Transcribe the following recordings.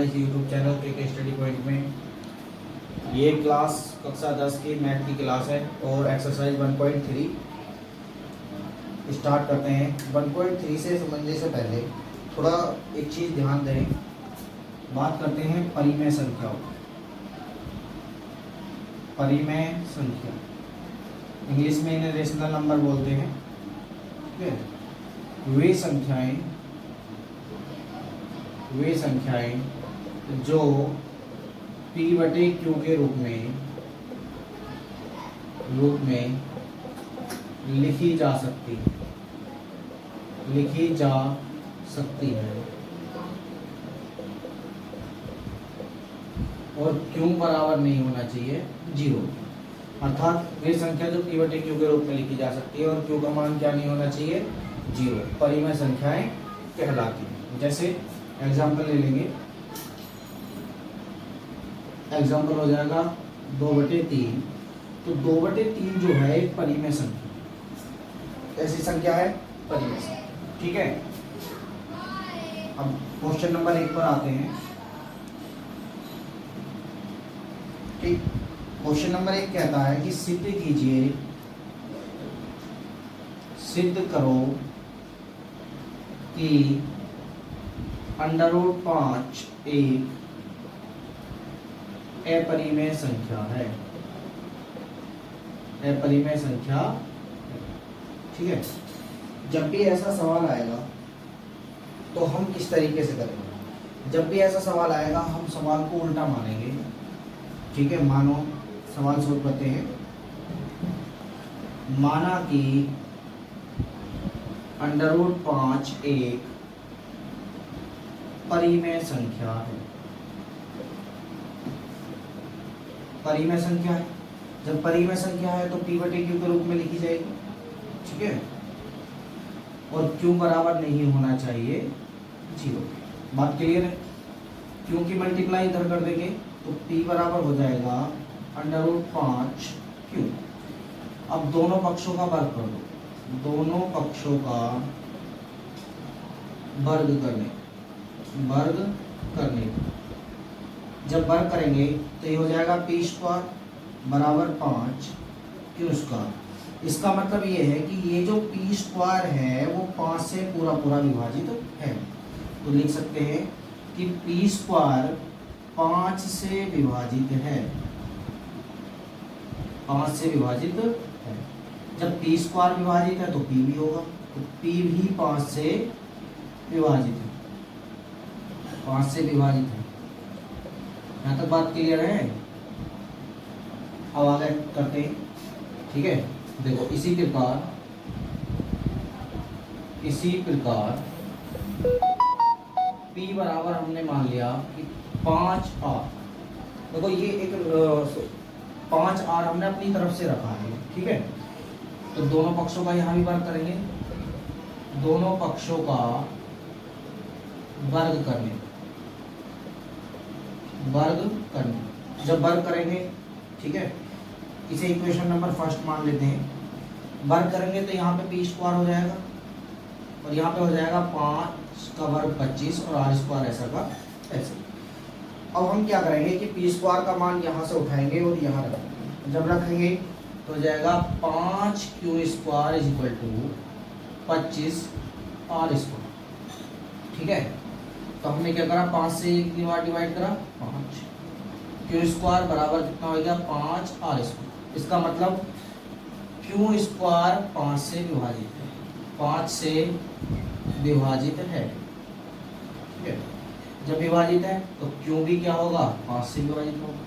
इस YouTube channel के study point में। ये क्लास कक्षा 10 की मैथ की क्लास है और एक्सरसाइज 1.3 स्टार्ट करते हैं। 1.3 से समझने से पहले थोड़ा एक चीज़ ध्यान दें। बात करते हैं परिमेय संख्याओं। परिमेय संख्या इंग्लिश में इन्हें रेशनल नंबर बोलते हैं। ठीक है, वे संख्याएं जो p/q के रूप में लिखी जा सकती है और q बराबर नहीं होना चाहिए 0। अर्थात वे संख्या जो p/q के रूप में लिखी जा सकती है और q का मान क्या नहीं होना चाहिए 0, परिमेय संख्याएं कहलाती हैं। जैसे एग्जाम्पल ले लेंगे, एग्जाम्पल हो जाएगा 2/3। तो 2/3 जो है एक परिमेय संख्या, ऐसी संख्या है परिमेय संख्या। ठीक है, अब क्वेश्चन नंबर 1 पर आते हैं। ठीक, क्वेश्चन नंबर 1 कहता है कि सिद्ध करो कि √5 एक अपरिमेय संख्या है। अपरिमेय संख्या। ठीक है, जब भी ऐसा सवाल आएगा तो हम किस तरीके से करेंगे। जब भी ऐसा सवाल आएगा हम सवाल को उल्टा मानेंगे। ठीक है, मानो सवाल सोच पाते हैं, माना कि √5 एक परिमेय संख्या है। परिमेय संख्या है, जब परिमेय संख्या है तो p/q के रूप में लिखी जाएगी। ठीक है, और q बराबर नहीं होना चाहिए 0। बात क्लियर है। q की मल्टीप्लाई इधर कर देंगे तो p बराबर हो जाएगा √5q। अब दोनों पक्षों का वर्ग कर दो, दोनों पक्षों का वर्ग करने जब वर्ग करेंगे तो ये हो जाएगा p² बराबर 5q²। इसका मतलब ये है कि ये जो p² है वो 5 से पूरा विभाजित है। तो लिख सकते हैं कि p² 5 से विभाजित है। 5 से विभाजित है। जब p² विभाजित है तो p भी होगा, तो p भी 5 से विभाजित है। 5 से विभाजित है। यहाँ तक बात क्लियर है। अब आगे करते हैं। ठीक है, देखो इसी प्रकार p बराबर हमने मान लिया कि 5r। देखो ये एक 5r हमने अपनी तरफ से रखा है। ठीक है, तो दोनों पक्षों का यहाँ भी वर्ग करेंगे, दोनों पक्षों का वर्ग करने। जब वर्ग करेंगे, ठीक है, इसे इक्वेशन नंबर 1 मान लेते हैं। वर्ग करेंगे तो यहाँ पे p² हो जाएगा और यहाँ पे हो जाएगा 5 का वर्ग 25 और r² ऐसा का ऐसे। अब हम क्या करेंगे कि p² का मान यहाँ से उठाएंगे और यहाँ रखेंगे। जब रखेंगे तो हो जाएगा 5q² = 25r²। ठीक है, तो हमने क्या करा, 5 से 1 डिवाइड करा 5, q² बराबर कितना हो गया 5r²। इसका मतलब q² 5 से विभाजित है, 5 से विभाजित है। ठीक है, जब विभाजित है तो q भी क्या होगा 5 से विभाजित होगा,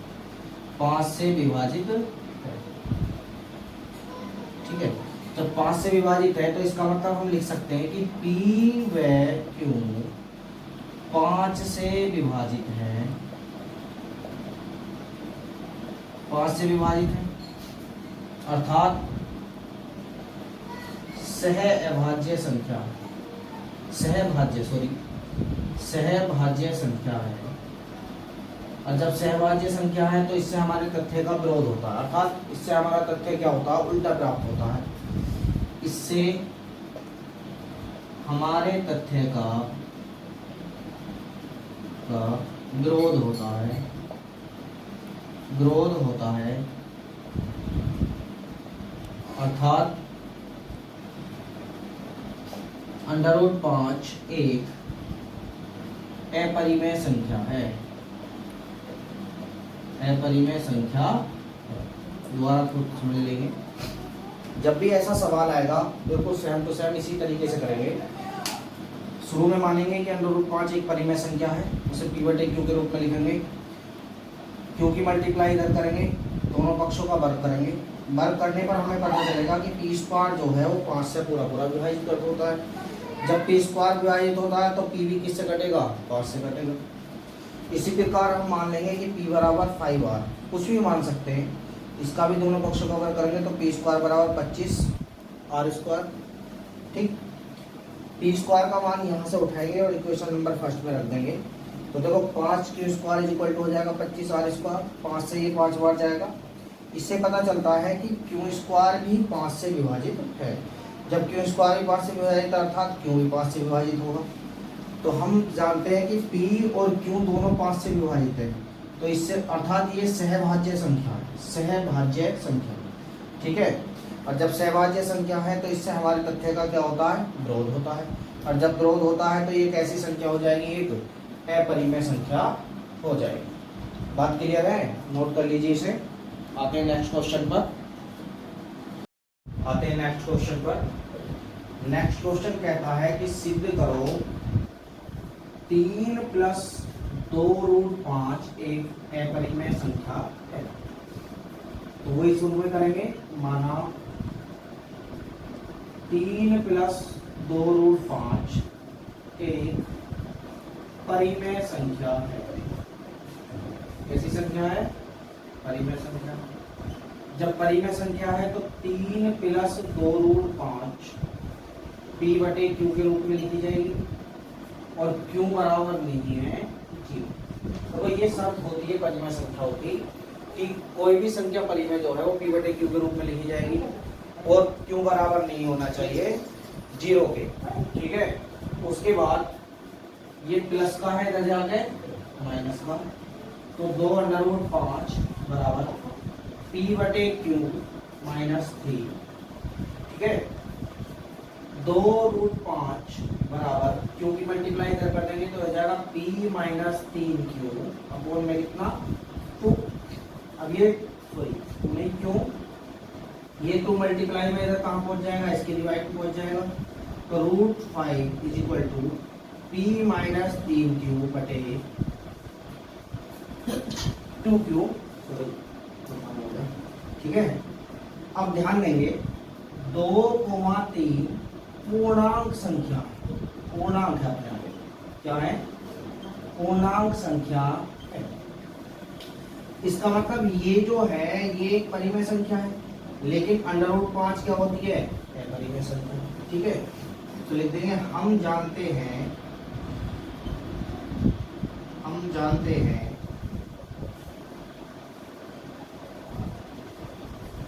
5 से विभाजित है। ठीक है, जब 5 से विभाजित है तो इसका मतलब हम लिख सकते हैं कि p व q 5 से विभाजित है। 5 से विभाजित है अर्थात सहभाज्य संख्या है। और जब सहभाज्य संख्या है तो इससे हमारे तथ्य का विरोध होता है, अर्थात इससे हमारा तथ्य क्या होता है, उल्टा प्राप्त होता है। इससे हमारे तथ्य का ग्रोथ होता है अर्थात √5 एक अपरिमेय संख्या है। दोबारा खुद समझ लेंगे। जब भी ऐसा सवाल आएगा बिल्कुल सेम टू सेम इसी तरीके से करेंगे। शुरू में मानेंगे कि √5 एक परिमेय संख्या है, उसे p/q के रूप में लिखेंगे। q की मल्टीप्लाई इधर करेंगे, दोनों पक्षों का वर्ग करेंगे। वर्ग करने पर हमें पता चलेगा कि p² जो है वो 5 से पूरा विभाजित कर होता है। जब p² विभाजित होता है तो p भी किससे कटेगा? 5 से कटेगा। इसी प्रकार हम मान लेंगे कि p = 5r, कुछ भी मान सकते हैं। इसका भी दोनों पक्षों का वर्ग करेंगे तो p² = 25r²। ठीक, p² का मान यहाँ से उठाएंगे और इक्वेशन नंबर फर्स्ट में रख देंगे। तो देखो 5q² हो जाएगा 25r²। 5 से ये 5 बार जाएगा। इससे पता चलता है कि q² भी 5 से विभाजित है। जब q² भी 5 से विभाजित अर्थात q भी 5 से विभाजित होगा। तो हम जानते हैं कि p और q दोनों 5 से विभाजित है, तो इससे अर्थात ये सहभाज्य संख्या है। ठीक है, और जब सहभाज्य संख्या है तो इससे हमारे तथ्य का क्या होता है? विरोध होता है। और जब विरोध होता है तो ये कैसी संख्या हो जाएगी? एक अपरिमेय संख्या हो जाएगी। बात क्लियर है? नोट कर लीजिए इसे। आते हैं नेक्स्ट क्वेश्चन पर। नेक्स्ट क्वेश्चन कहता है कि सिद्ध करो 3 + 2√5 एक अपरिमेय संख्या है। तो वही शुरू में करेंगे। माना 3 + 2√5 एक परिमेय संख्या है। कैसी संख्या है? परिमेय संख्या। जब परिमेय संख्या है तो 3 + 2√5 p/q के रूप में लिखी जाएगी और q बराबर नहीं है 0। तो ये शर्त होती है परिमेय संख्या होती कि कोई भी संख्या परिमेय जो है वो p/q के रूप में लिखी जाएगी और q बराबर नहीं होना चाहिए 0 के। ठीक है, उसके बाद ये प्लस का है, इधर जाके माइनस का। तो 2√5 बराबर p/q - 3। ठीक है, 2√5 बराबर q की मल्टीप्लाई इधर कर देंगे तो हो जाएगा p - 3q अपॉन में कितना 2। अब ये सॉरी नहीं क्यों, ये 2 मल्टीप्लाई में इधर कहाँ पहुंच जाएगा? इसके डिवाइड पहुंच जाएगा। तो √5 = p - 3q बटे 2q। ठीक है, अब ध्यान देंगे 2,3 पूर्णांक संख्या, पूर्णांक है अपने आप। क्या है? पूर्णांक संख्या है। इसका मतलब ये जो है ये एक परिमेय संख्या है, लेकिन √5 क्या होती है? परिमेय संख्या। ठीक है, तो लिख देंगे हम जानते हैं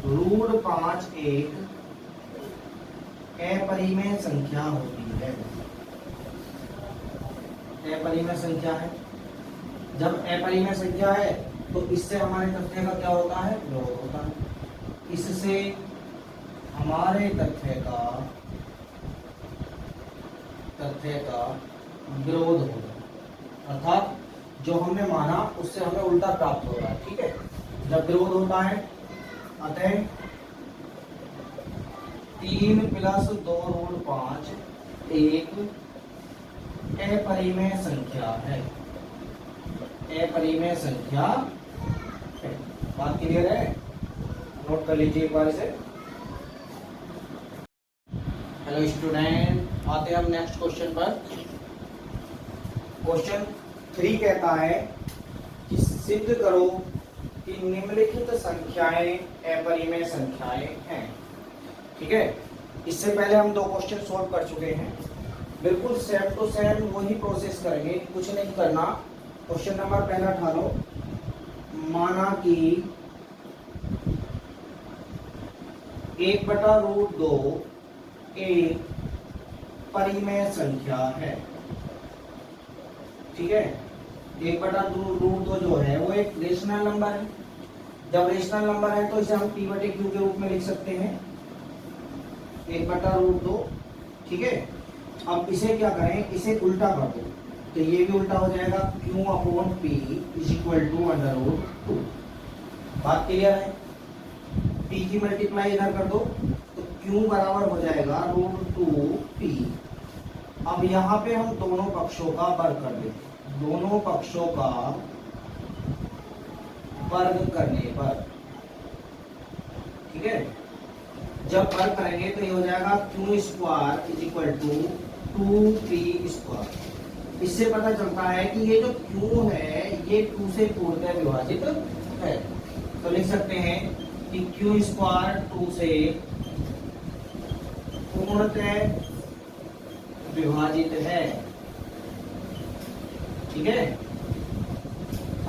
√5 एक अपरिमेय संख्या होती है। अपरिमेय संख्या है। जब अपरिमेय संख्या है तो इससे हमारे तथ्य का क्या होता है? विरोध होता है। इससे हमारे तथ्य का विरोध होगा, अर्थात जो हमने माना उससे हमें उल्टा प्राप्त हो रहा है। ठीक है, जब विरोध होता है अतः 3 + 2√5 एक अपरिमेय संख्या है। अपरिमेय संख्या है। बात क्लियर है? नोट कर लीजिए एक बार इसे। हेलो स्टूडेंट, आते हैं हम नेक्स्ट क्वेश्चन पर। क्वेश्चन 3 कहता है कि सिद्ध करो कि निम्नलिखित संख्याएं अपरिमेय संख्याएं हैं। ठीक है, इससे पहले हम 2 क्वेश्चन सॉल्व कर चुके हैं। बिल्कुल सेम टू सेम वही प्रोसेस करेंगे, कुछ नहीं करना। क्वेश्चन नंबर पहला उठा लो। माना कि 1/√2 एक परिमेय संख्या है। ठीक है, 1/√2 जो है वो एक रेशनल नंबर है। जब रेशनल नंबर है तो इसे हम p/q के रूप में लिख सकते हैं 1/√2। ठीक है, अब इसे क्या करें, इसे उल्टा कर दो तो ये भी उल्टा हो जाएगा, q/p √2। बात क्लियर है? p की मल्टीप्लाई इधर कर दो तो q बराबर हो जाएगा √2p। अब यहाँ पे हम दोनों पक्षों का वर्ग कर देते, दोनों पक्षों का वर्ग करने पर, ठीक है, जब वर्ग करेंगे तो ये हो जाएगा q² 2p²। इससे पता चलता है कि ये जो q है ये 2 से पूर्णतः विभाजित है, तो लिख सकते हैं कि q² 2 से पूर्णतः विभाजित है। ठीक है,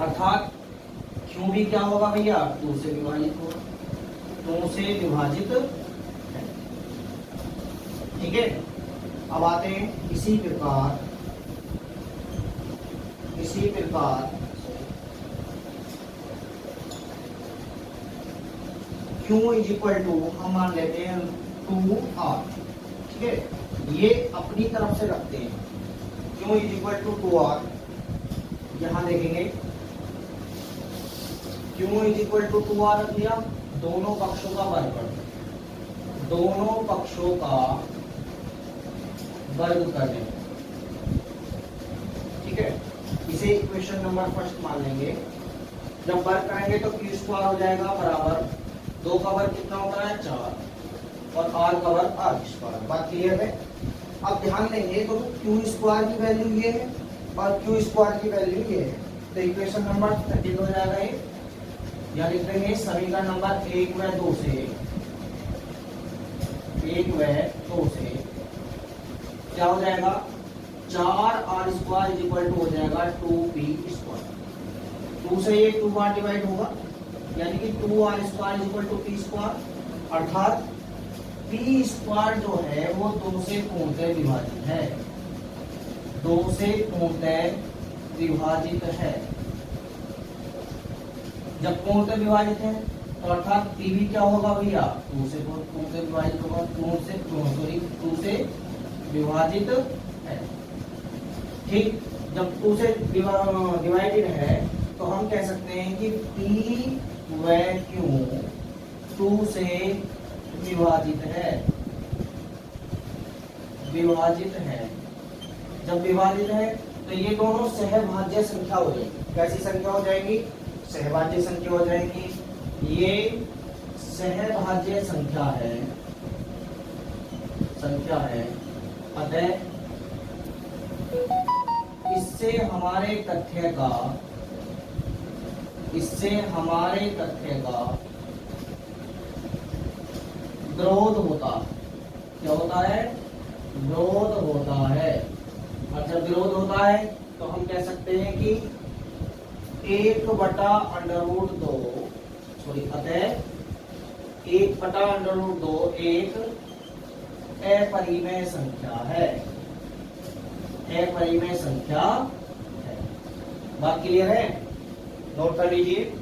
अर्थात q भी क्या होगा भैया, 2 से विभाजित होगा, 2 से विभाजित है। ठीक है, अब आते हैं इसी प्रकार q हम मान लेते हैं 2r। ठीक है, ये अपनी तरफ से रखते हैं, q 2r। यहां देखेंगे q 2r रख दिया, दोनों पक्षों का वर्ग कर दें, दोनों पक्षों का वर्ग कर दें। ठीक है, इसे इक्वेशन नंबर फर्स्ट मान लेंगे। जब वर्ग करेंगे तो q² हो जाएगा बराबर 2 का वर्ग कितना होता है 4 और r का वर्ग r²। बात क्लियर है? अब ध्यान देंगे तो q² की वैल्यू ये है और q² की वैल्यू ये है, तो इक्वेशन नंबर 30 हो जाएगा ये। या लिख देंगे समीकरण नंबर 1 व 2 से क्या हो जाएगा, 4r² हो जाएगा 2p²। 2 से ये 2 बार डिवाइड होगा, यानी कि 2r² p², अर्थात p² जो है वो 2 से पूर्णतः विभाजित है, 2 से पूर्णतः विभाजित है। जब पूर्णतः विभाजित है तो अर्थात p भी क्या होगा भैया, 2 से पूर्णतः विभाजित होगा, 2 से विभाजित है। ठीक, जब 2 से डिवाइडेड है तो हम कह सकते हैं कि p व q 2 से विभाजित है, जब विभाजित है तो ये दोनों सहभाज्य संख्या हो जाएगी। कैसी संख्या हो जाएगी, सहभाज्य संख्या हो जाएगी। ये सहभाज्य संख्या है, अतः इससे हमारे तथ्य का विरोध होता, क्या होता है, विरोध होता है। और जब विरोध होता है तो हम कह सकते हैं कि 1/√2 अतः 1/√2 एक अपरिमेय संख्या है, अपरिमेय संख्या है। बात क्लियर है? नोट कर लीजिए।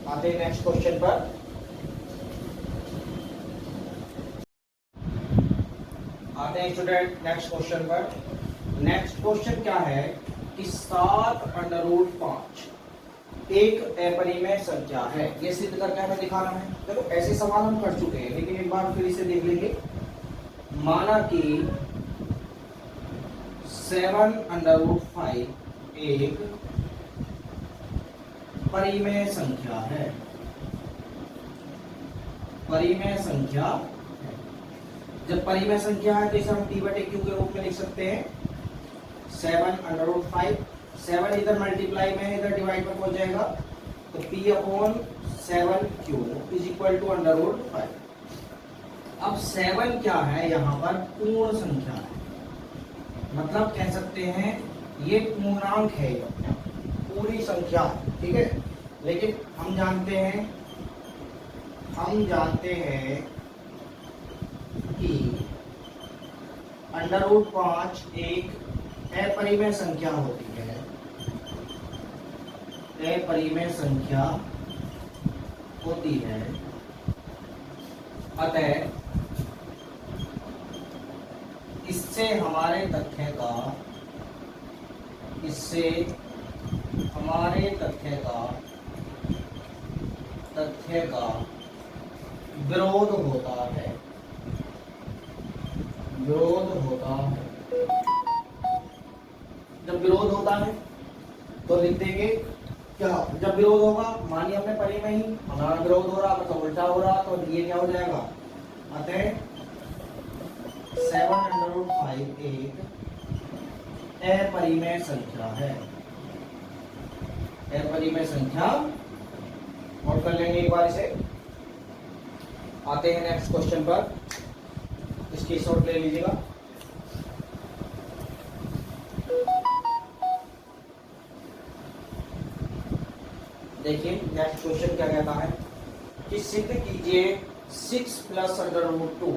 आते हैं नेक्स्ट क्वेश्चन पर। आते हैं स्टूडेंट नेक्स्ट क्वेश्चन पर। नेक्स्ट क्वेश्चन क्या है कि 7/5 एक अपरिमेय संख्या है, ये सिद्ध करके हमें दिखाना है। देखो ऐसे सवाल हम कर चुके हैं, लेकिन एक बार फिर इसे देख लेंगे। माना कि 7/5 एक परिमेय संख्या है, जब परिमेय संख्या है तो इसे हम p/q के रूप में लिख सकते हैं 7/5। 7 इधर मल्टीप्लाई में इधर डिवाइड में हो जाएगा तो p/7q √5। अब 7 क्या है, यहाँ पर पूर्ण संख्या है, मतलब कह सकते हैं ये पूर्णांक है, पूरी संख्या। ठीक है, लेकिन हम जानते हैं कि √5 एक अपरिमेय संख्या होती है, अपरिमेय संख्या होती है, अतः इससे हमारे तथ्य का विरोध होता है। जब विरोध होता है तो लिख देंगे क्या, जब विरोध होगा, मानिए अपने परिमेय ही हमारा विरोध हो रहा तो उल्टा हो रहा, तो ये क्या हो जाएगा, अतः 7/5 एक अपरिमेय संख्या है। अपरिमेय संख्या नोट कर लेंगे एक बार इसे। आते हैं नेक्स्ट क्वेश्चन पर, इसकी शॉर्ट ले लीजिएगा। देखिए नेक्स्ट क्वेश्चन क्या कहता है कि सिद्ध कीजिए 6 + √2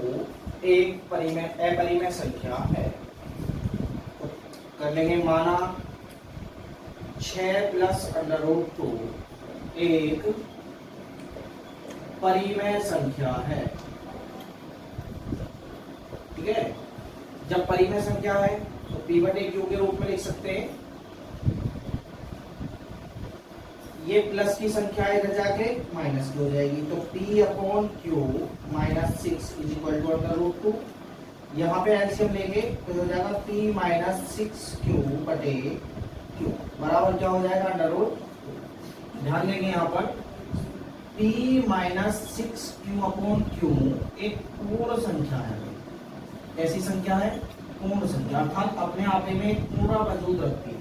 एक अपरिमेय संख्या है। तो कर लेंगे, माना 6 + √2 एक परिमेय संख्या है। ठीक है, जब परिमेय संख्या है तो P/Q के रूप में लिख सकते हैं। ये प्लस की संख्या इधर जाके माइनस की हो जाएगी, तो P/Q - 6 = √2। यहाँ पे एलसीएम लेंगे तो हो जाएगा P - 6Q/Q बराबर क्या हो जाएगा, √2। ध्यान देंगे यहाँ पर P - 6Q/Q एक पूर्ण संख्या है। ऐसी संख्या है पूर्ण संख्या, अर्थात अपने आप में पूरा वजूद रखती है।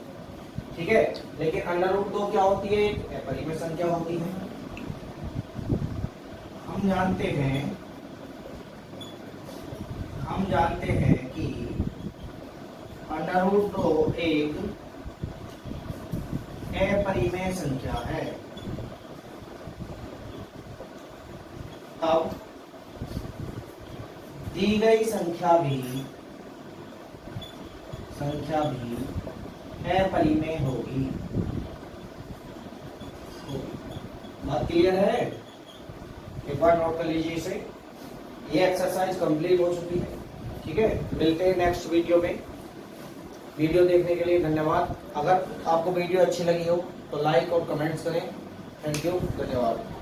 ठीक है, लेकिन √2 क्या होती है, अपरिमेय संख्या होती है। हम जानते हैं कि √2 एक अपरिमेय संख्या है। तब दी गई संख्या भी अपरिमेय होगी। बात क्लियर है? एक बार नोट कर लीजिए इसे। ये एक्सरसाइज कंप्लीट हो चुकी है। ठीक है, मिलते हैं नेक्स्ट वीडियो में। वीडियो देखने के लिए धन्यवाद। अगर आपको वीडियो अच्छी लगी हो तो लाइक और कमेंट्स करें। थैंक यू, धन्यवाद।